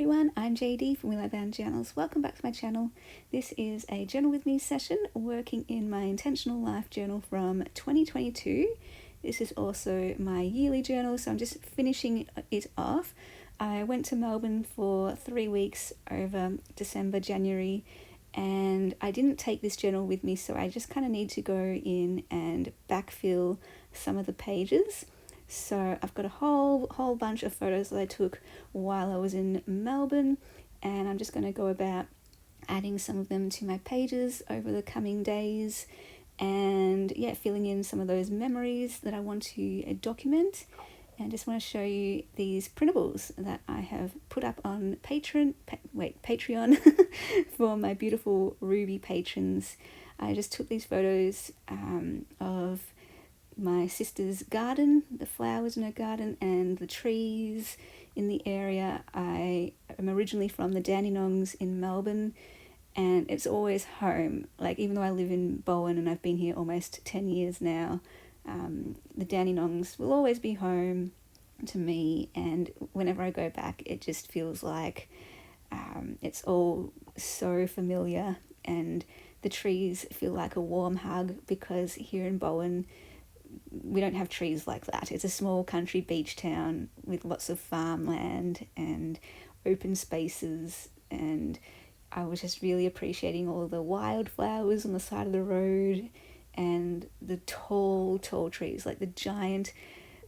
everyone, I'm JD from Willow Journals. Welcome back to my channel. This is a journal with me session working in my intentional life journal from 2022. This is also my yearly journal, so I'm just finishing it off. I went to Melbourne for 3 weeks over December, January, and I didn't take this journal with me, so I just kind of need to go in and backfill some of the pages. So I've got a whole bunch of photos that I took while I was in Melbourne, and I'm just going to go about adding some of them to my pages over the coming days, and filling in some of those memories that I want to document. And just want to show you these printables that I have put up on Patreon for my beautiful Ruby patrons. I just took these photos of my sister's garden, the flowers in her garden, and the trees in the area. I am originally from the Dandenongs in Melbourne, and it's always home. Like, even though I live in Bowen and I've been here almost 10 years now, the Dandenongs will always be home to me, and whenever I go back it just feels like it's all so familiar, and the trees feel like a warm hug, because here in Bowen we don't have trees like that. It's a small country beach town with lots of farmland and open spaces, and I was just really appreciating all of the wildflowers on the side of the road and the tall trees, like the giant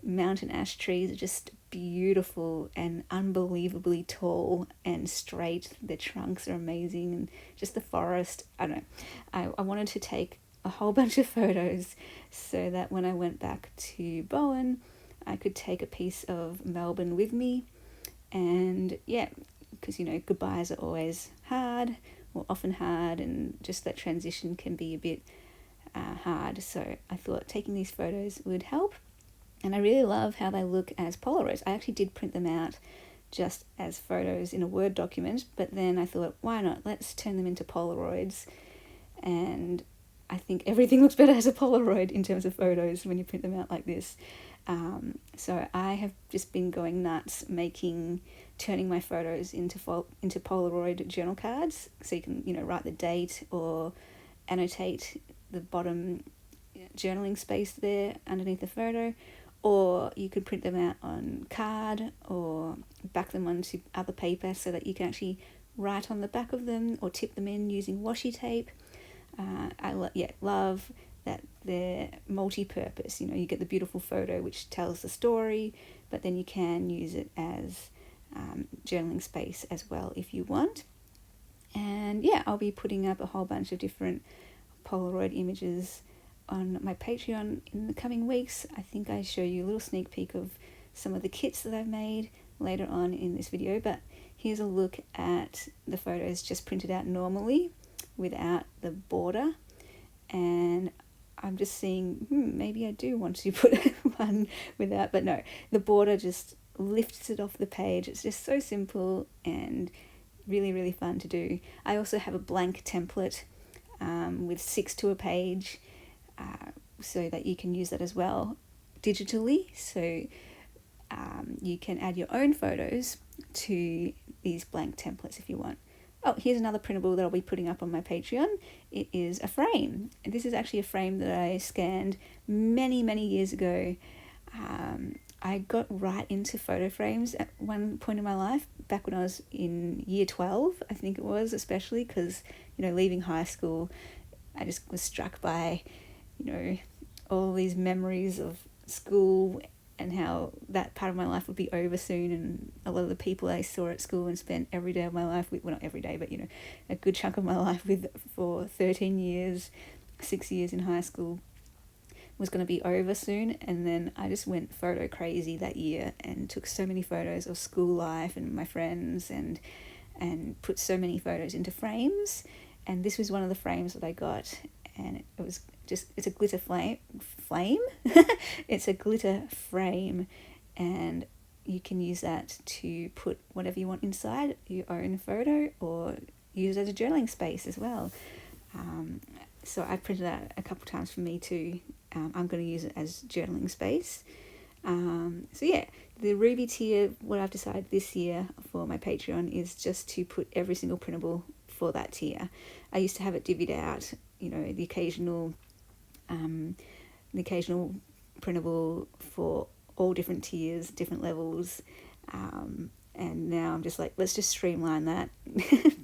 mountain ash trees are just beautiful and unbelievably tall and straight. Their trunks are amazing, and just the forest. I don't know. I wanted to take a whole bunch of photos so that when I went back to Bowen I could take a piece of Melbourne with me. And because goodbyes are always hard, or often hard, and just that transition can be a bit hard. So I thought taking these photos would help, and I really love how they look as Polaroids. I actually did print them out just as photos in a Word document, but then I thought, why not? Let's turn them into Polaroids. And I think everything looks better as a Polaroid in terms of photos when you print them out like this. So I have just been going nuts turning my photos into Polaroid journal cards. So you can, write the date or annotate the bottom journaling space there underneath the photo, or you could print them out on card or back them onto other paper so that you can actually write on the back of them or tip them in using washi tape. I love that they're multi-purpose. You get the beautiful photo which tells the story, but then you can use it as journaling space as well if you want. And I'll be putting up a whole bunch of different Polaroid images on my Patreon in the coming weeks. I think I show you a little sneak peek of some of the kits that I've made later on in this video, but here's a look at the photos just printed out normally without the border. And I'm just seeing maybe I do want to put one without, but no, the border just lifts it off the page. It's just so simple and really fun to do. I also have a blank template with 6 to a page, so that you can use that as well digitally. So you can add your own photos to these blank templates if you want. Oh, here's another printable that I'll be putting up on my Patreon. It is a frame. And this is actually a frame that I scanned many years ago. I got right into photo frames at one point in my life, back when I was in year 12, I think it was, especially because, leaving high school, I just was struck by, all these memories of school and how that part of my life would be over soon, and a lot of the people I saw at school and spent every day of my life with, well, not every day, but a good chunk of my life with for 13 years, 6 years in high school, was going to be over soon. And then I just went photo crazy that year and took so many photos of school life and my friends, and put so many photos into frames. And this was one of the frames that I got, and it's a glitter flame it's a glitter frame, and you can use that to put whatever you want inside your own photo, or use it as a journaling space as well. So I printed that a couple times for me too. I'm going to use it as journaling space. So yeah, the Ruby tier, what I've decided this year for my Patreon is just to put every single printable for that tier. I used to have it divvied out, the occasional printable for all different tiers, different levels, and now I'm just like, let's just streamline that.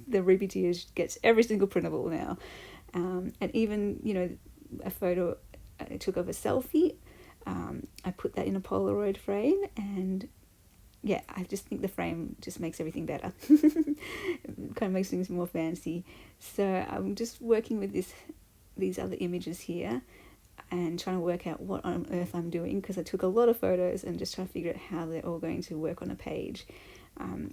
The Ruby tier gets every single printable now, and even a photo I took of a selfie. I put that in a Polaroid frame, and yeah, I just think the frame just makes everything better. It kind of makes things more fancy. So I'm just working with these other images here and trying to work out what on earth I'm doing, because I took a lot of photos and just trying to figure out how they're all going to work on a page.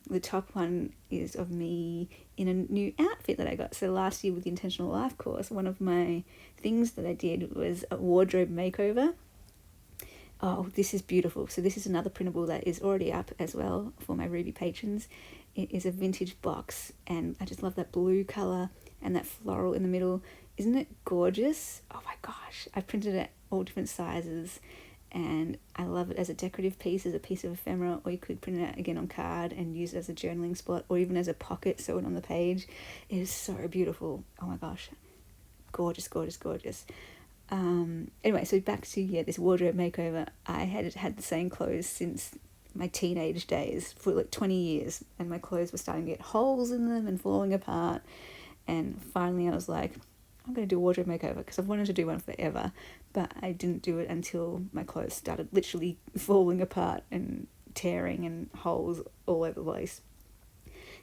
The top one is of me in a new outfit that I got. So last year with the Intentional Life course, one of my things that I did was a wardrobe makeover. Oh, this is beautiful. So this is another printable that is already up as well for my Ruby patrons. It is a vintage box, and I just love that blue colour and that floral in the middle. Isn't it gorgeous? Oh my gosh. I printed it all different sizes, and I love it as a decorative piece, as a piece of ephemera, or you could print it out again on card and use it as a journaling spot, or even as a pocket, sew it on the page. It is so beautiful. Oh my gosh. Gorgeous, gorgeous, gorgeous. Anyway, so back to this wardrobe makeover. I had the same clothes since my teenage days for like 20 years, and my clothes were starting to get holes in them and falling apart. And finally I was like, I'm going to do a wardrobe makeover, because I've wanted to do one forever, but I didn't do it until my clothes started literally falling apart and tearing and holes all over the place.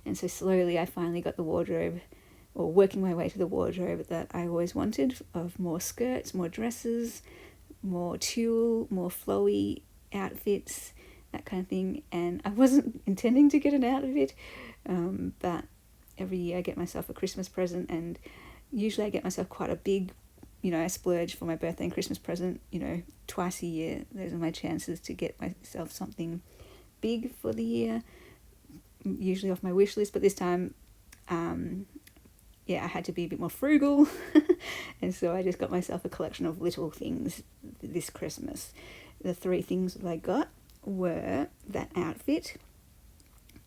And so slowly I finally got the wardrobe, or working my way to the wardrobe that I always wanted, of more skirts, more dresses, more tulle, more flowy outfits, that kind of thing. And I wasn't intending to get an outfit, but every year I get myself a Christmas present, and usually I get myself quite a big, I splurge for my birthday and Christmas present, twice a year. Those are my chances to get myself something big for the year, usually off my wish list, but this time, I had to be a bit more frugal, and so I just got myself a collection of little things this Christmas. The 3 things that I got were that outfit,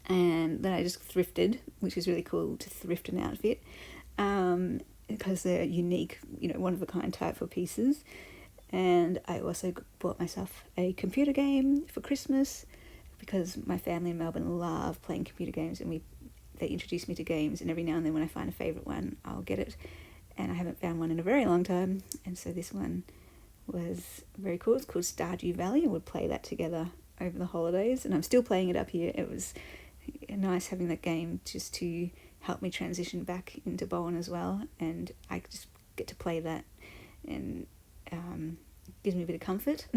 and then I just thrifted, which is really cool to thrift an outfit, because they're unique, one-of-a-kind type of pieces. And I also bought myself a computer game for Christmas, because my family in Melbourne love playing computer games, and they introduce me to games, and every now and then when I find a favourite one, I'll get it. And I haven't found one in a very long time, and so this one was very cool. It's called Stardew Valley, and we'll play that together over the holidays, and I'm still playing it up here. It was nice having that game just to help me transition back into Bowen as well, and I just get to play that, and gives me a bit of comfort.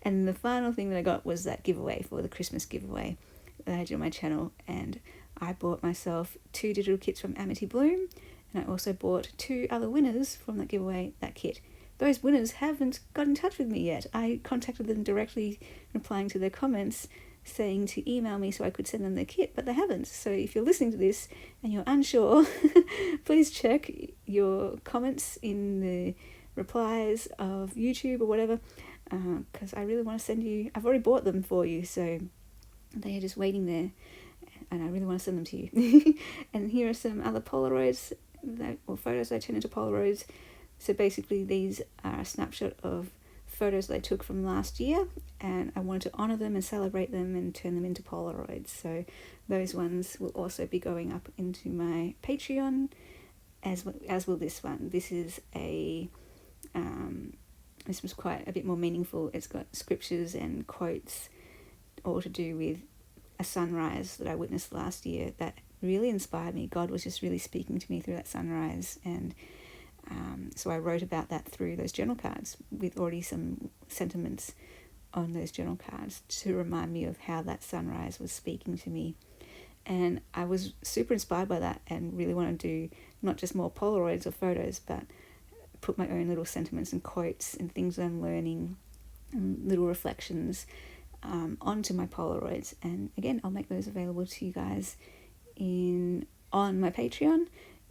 And the final thing that I got was that giveaway, for the Christmas giveaway that I did on my channel, and I bought myself 2 digital kits from Amity Bloom, and I also bought 2 other winners from that giveaway, that kit. Those winners haven't got in touch with me yet. I contacted them directly, replying to their comments, saying to email me so I could send them their kit, but they haven't. So if you're listening to this and you're unsure, please check your comments in the replies of YouTube or whatever, because I really want to send you. I've already bought them for you, so they are just waiting there, and I really want to send them to you. And here are some other Polaroids, or photos that I turned into Polaroids. So basically these are a snapshot of photos that I took from last year, and I wanted to honour them and celebrate them and turn them into Polaroids. So those ones will also be going up into my Patreon, as will this one. This is this was quite a bit more meaningful. It's got scriptures and quotes, all to do with a sunrise that I witnessed last year that really inspired me. God was just really speaking to me through that sunrise, and so I wrote about that through those journal cards, with already some sentiments on those journal cards to remind me of how that sunrise was speaking to me. And I was super inspired by that, and really want to do not just more Polaroids or photos, but put my own little sentiments and quotes and things that I'm learning and little reflections onto my Polaroids. And again, I'll make those available to you guys on my Patreon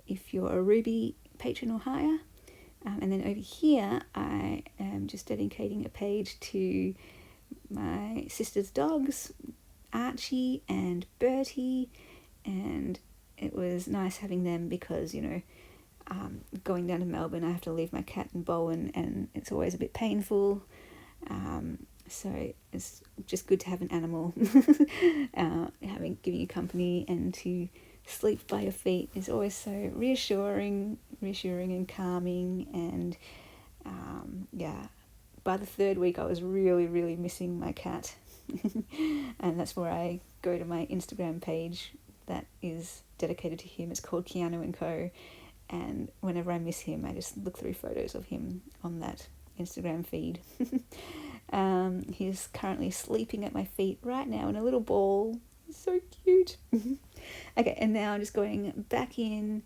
if you're a Ruby patron or higher. And then over here I am just dedicating a page to my sister's dogs, Archie and Bertie, and it was nice having them because, going down to Melbourne, I have to leave my cat in Bowen, and it's always a bit painful. So it's just good to have an animal giving you company, and to sleep by your feet is always so reassuring and calming. And by the third week I was really, really missing my cat. And that's where I go to my Instagram page that is dedicated to him. It's called Keanu & Co. And whenever I miss him, I just look through photos of him on that Instagram feed. He's currently sleeping at my feet right now in a little ball. So cute. Okay, and now I'm just going back in,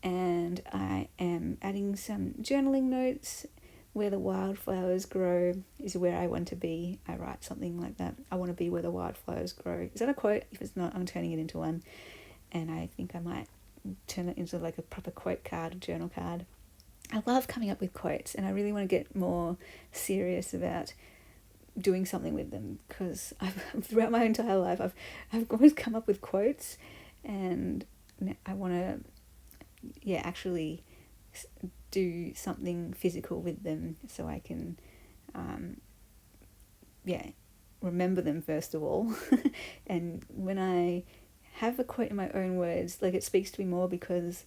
and I am adding some journaling notes. Where the wildflowers grow is where I want to be. I write something like that. I want to be where the wildflowers grow. Is that a quote? If it's not, I'm turning it into one. And I think I might turn it into like a proper quote card, a journal card. I love coming up with quotes, and I really want to get more serious about doing something with them, because throughout my entire life I've always come up with quotes, and I want to actually do something physical with them so I can remember them first of all. And when I have a quote in my own words, like, it speaks to me more because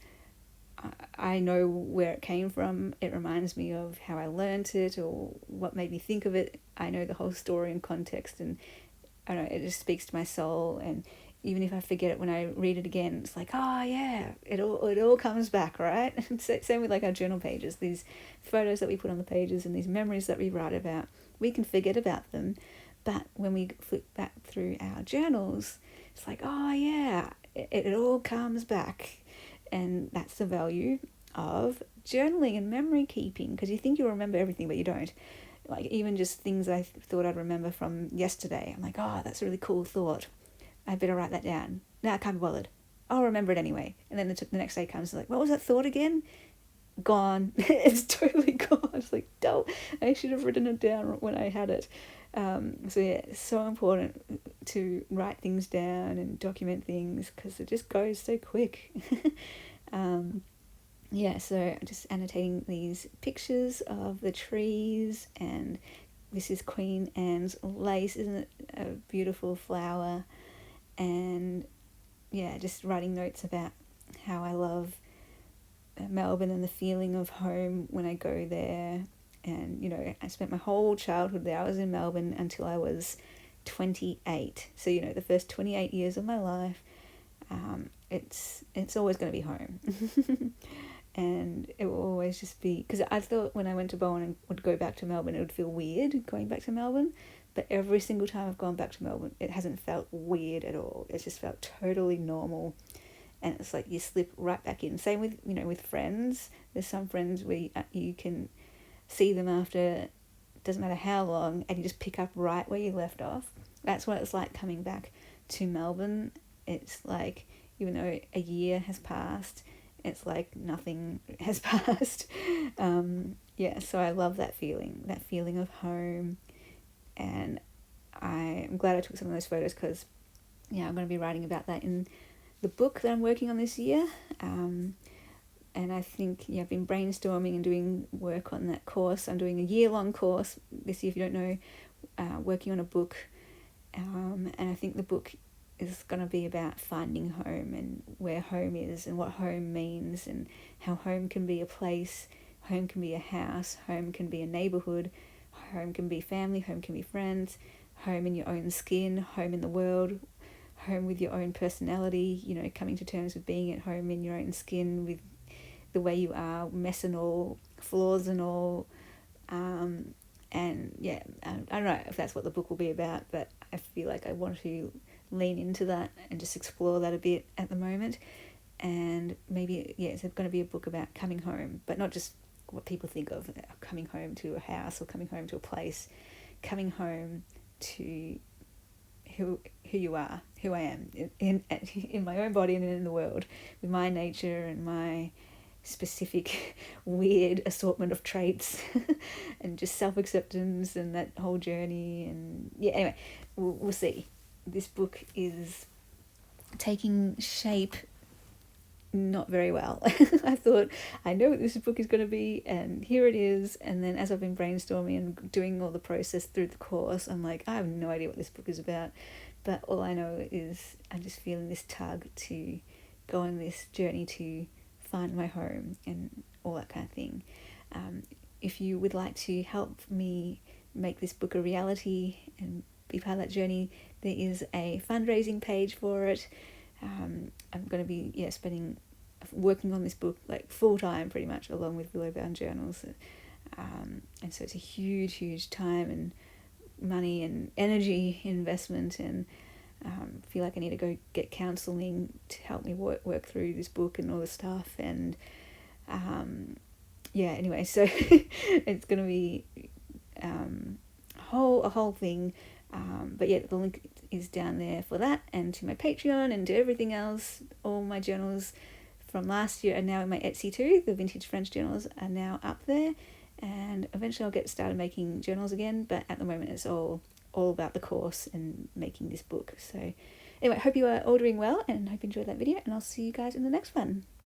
I know where it came from. It reminds me of how I learnt it or what made me think of it. I know the whole story and context, and I don't know, it just speaks to my soul. And even if I forget it when I read it again, it's like, oh yeah, it all comes back, right? Same with like our journal pages, these photos that we put on the pages and these memories that we write about. We can forget about them, but when we flip back through our journals, it's like, oh yeah, it all comes back. And that's the value of journaling and memory keeping, because you think you'll remember everything, but you don't. Like, even just things I thought I'd remember from yesterday, I'm like, oh, that's a really cool thought. I better write that down. No, I can't be bothered. I'll remember it anyway. And then the next day comes, like, what was that thought again? Gone. It's totally gone. It's like, dope. I should have written it down when I had it. So yeah, it's so important to write things down and document things, because it just goes so quick. So I'm just annotating these pictures of the trees, and this is Queen Anne's lace. Isn't it a beautiful flower? And yeah, just writing notes about how I love Melbourne and the feeling of home when I go there. And I spent my whole childhood there. I was in Melbourne until I was 28. So the first 28 years of my life, it's always going to be home. And it will always just be, because I thought when I went to Bowen and would go back to Melbourne, it would feel weird going back to Melbourne. But every single time I've gone back to Melbourne, it hasn't felt weird at all. It's just felt totally normal. And it's like you slip right back in. Same with, with friends. There's some friends where you can see them after, doesn't matter how long, and you just pick up right where you left off. That's what it's like coming back to Melbourne. It's like, even though a year has passed, it's like nothing has passed. So I love that feeling of home. And I'm glad I took some of those photos, because I'm going to be writing about that in the book that I'm working on this year. And I think I've been brainstorming and doing work on that course. I'm doing a year-long course this year, if you don't know, working on a book. And I think the book is going to be about finding home, and where home is, and what home means, and how home can be a place, home can be a house, home can be a neighbourhood, home can be family, home can be friends, home in your own skin, home in the world, home with your own personality, coming to terms with being at home in your own skin with the way you are, mess and all, flaws and all. I don't know if that's what the book will be about, but I feel like I want to lean into that and just explore that a bit at the moment. And maybe, it's going to be a book about coming home, but not just what people think of coming home to a house or coming home to a place, coming home to who you are, who I am in my own body and in the world, with my nature and my specific weird assortment of traits and just self-acceptance and that whole journey. And yeah, anyway, we'll see. This book is taking shape not very well. I thought, I know what this book is going to be, and here it is. And then as I've been brainstorming and doing all the process through the course, I'm like, I have no idea what this book is about. But all I know is I'm just feeling this tug to go on this journey to find my home and all that kind of thing. If you would like to help me make this book a reality and be part of that journey, there is a fundraising page for it. I'm going to be working on this book like full time pretty much, along with Willow Bound Journals, and so it's a huge time and money and energy investment, and feel like I need to go get counselling to help me work through this book and all this stuff. And anyway, so it's going to be a whole thing. But yeah, the link is down there for that, and to my Patreon and to everything else. All my journals from last year are now in my Etsy too. The vintage French journals are now up there, and eventually I'll get started making journals again, but at the moment it's all about the course and making this book. So anyway, hope you are all doing well, and hope you enjoyed that video, and I'll see you guys in the next one.